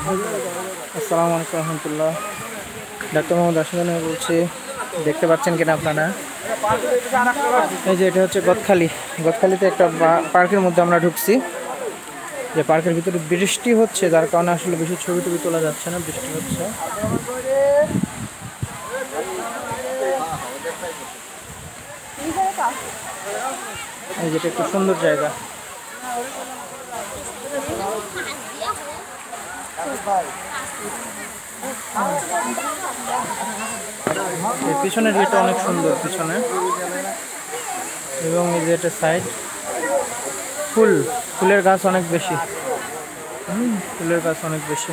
আসসালামু আলাইকুম রহমতুল্লাহ। ডাক্তার মোহাম্মদ আশিফ বলছি। দেখতে পাচ্ছেন কিনা আপনারা, এই যে এটা হচ্ছে গদখালিতে একটা পার্কের মধ্যে আমরা ঢুকছি। যে পার্কের ভিতরে বৃষ্টি হচ্ছে, যার কারণে আসলে বেশি ছবি টবি তোলা যাচ্ছে না, বৃষ্টি হচ্ছে। এই যেটা একটু সুন্দর জায়গা। পিছনের ভিউটা অনেক সুন্দর পিছনে, এবং এই যে এটা সাইড ফুলের গাছ অনেক বেশি। ফুলের গাছ অনেক বেশি।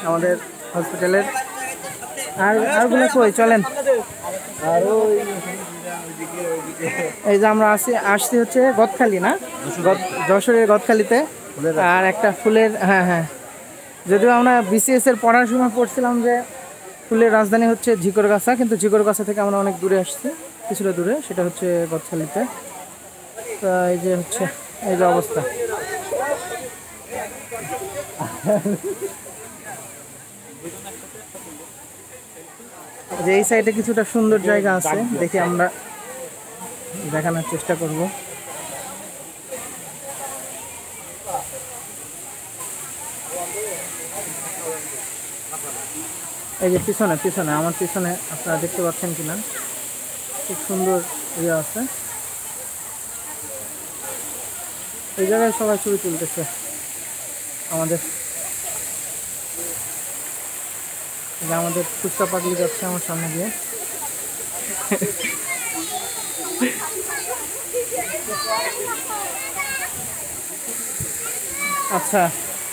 আমাদের হসপিটালের আরগুলো কই চলেন। এই যে আমরা আসছি হচ্ছে গদখালি, না যশোরের গদখালিতে। আর একটা ফুলের, হ্যাঁ, যদিও আমরা বিসিএস এর পড়ার সময় পড়ছিলাম যে ফুলের রাজধানী হচ্ছে ঝিকরগাছা, কিন্তু ঝিকরগাছা থেকে আমরা অনেক দূরে আসছি, কিছুটা দূরে, সেটা হচ্ছে গদখালিতে। তো এই যে হচ্ছে এই যে অবস্থা। যে এই সাইডে কিছুটা সুন্দর জায়গা আছে, দেখি আমরা দেখানোর চেষ্টা করব। এই যে পিছনে আমার পিছনে আপনারা দেখতে পাচ্ছেন কিনা, খুব সুন্দর ইয়ে আছে। এই জায়গায় সবাই ছবি তুলতেছে। আমাদের ফুচকা পাগলি যাচ্ছে আমার সামনে দিয়ে। আচ্ছা,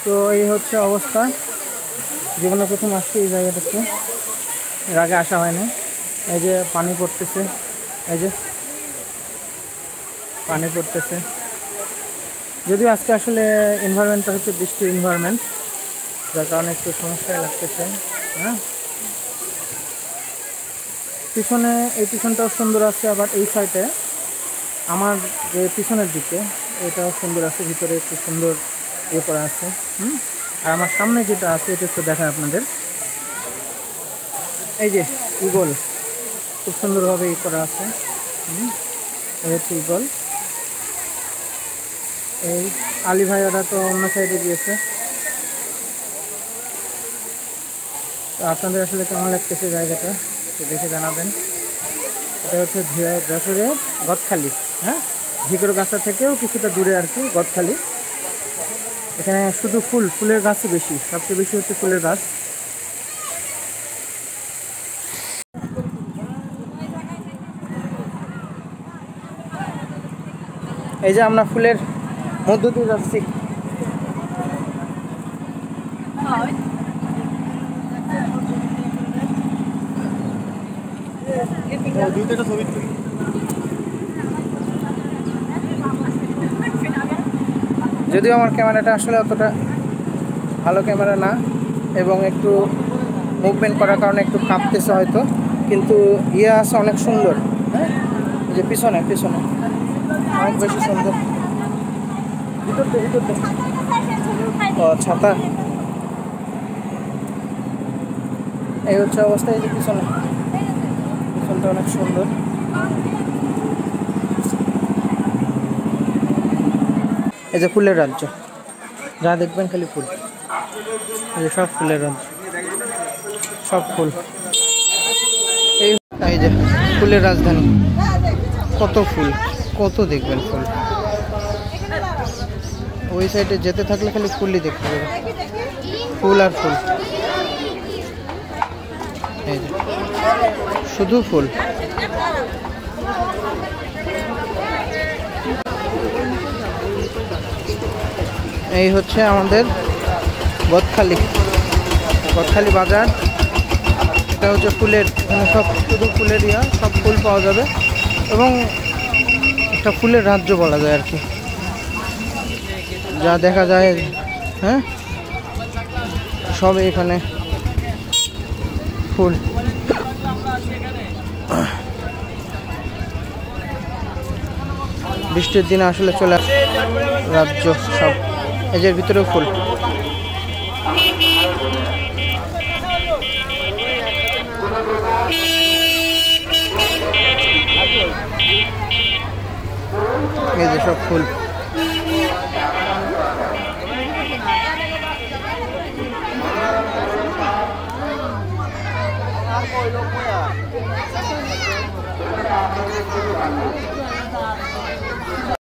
তো এই হচ্ছে অবস্থা। জীবনে প্রথম আসছে এই জায়গাটাতে, এর আগে আসা হয়নি। এই যে পানি পড়তেছে, এই যে পানি পড়তেছে। যদিও আজকে আসলে এনভায়রনমেন্টটা হচ্ছে বৃষ্টির এনভায়রনমেন্ট, যার কারণে একটু সমস্যায় লাগতেছে। হ্যাঁ, এই পিছনটাও সুন্দর আছে। আবার এই সাইডে আমার যে পিছনের দিকে এটাও সুন্দর আছে, ভিতরে একটু সুন্দর ইয়ে করা আছে। আর আমার সামনে যেটা আছে এটা একটু দেখায় আপনাদের। এই যে ইগল, খুব সুন্দরভাবে ই করা আছে। এই হচ্ছে ইগল। এই আলী ভাই ওরা তো অন্য সাইডে গিয়েছে। তো আপনাদের আসলে কেমন লাগতেছে জায়গাটা দেখে জানাবেন। এটা হচ্ছে যশোরে গদখালি, হ্যাঁ, ঝিকরগাছা থেকেও কিছুটা দূরে আর কি গদখালি। এখানে শুধু ফুলের গাছই বেশি, সবচেয়ে বেশি হচ্ছে ফুলের গাছ। এই যে আমরা ফুলের মধ্য দিয়ে যাচ্ছি। যদিও আমার ক্যামেরাটা আসলে অতটা ভালো ক্যামেরা না, এবং একটু মুভমেন্ট করার কারণে একটু কাঁপতেছে হয়তো, কিন্তু ইয়ে আছে অনেক সুন্দর। হ্যাঁ, এই যে পিছনে অনেক বেশি সুন্দর। ও ছাতা, এই হচ্ছে অবস্থা। এই যে পিছনটা অনেক সুন্দর। এই যে ফুলের রাজ্য, যা দেখবেন খালি ফুল। এই যে সব ফুলের রাজ্য, সব ফুল। এই যে ফুলের রাজধানী, কত ফুল, কত দেখবেন ফুল। ওই সাইডে যেতে থাকলে খালি ফুলই দেখতে পাবে, ফুল আর ফুল। এই যে শুধু ফুল। এই হচ্ছে আমাদের গদখালি বাজার। এটা হচ্ছে ফুলের, সব শুধু ফুলের সব ফুল পাওয়া যাবে, এবং একটা ফুলের রাজ্য বলা যায় আর কি, যা দেখা যায়। হ্যাঁ, সব এখানে ফুল। বৃষ্টির দিনে আসলে চলে রাজ্য সব এজের ভিতরেও ফুল। এই যে সব ফুল।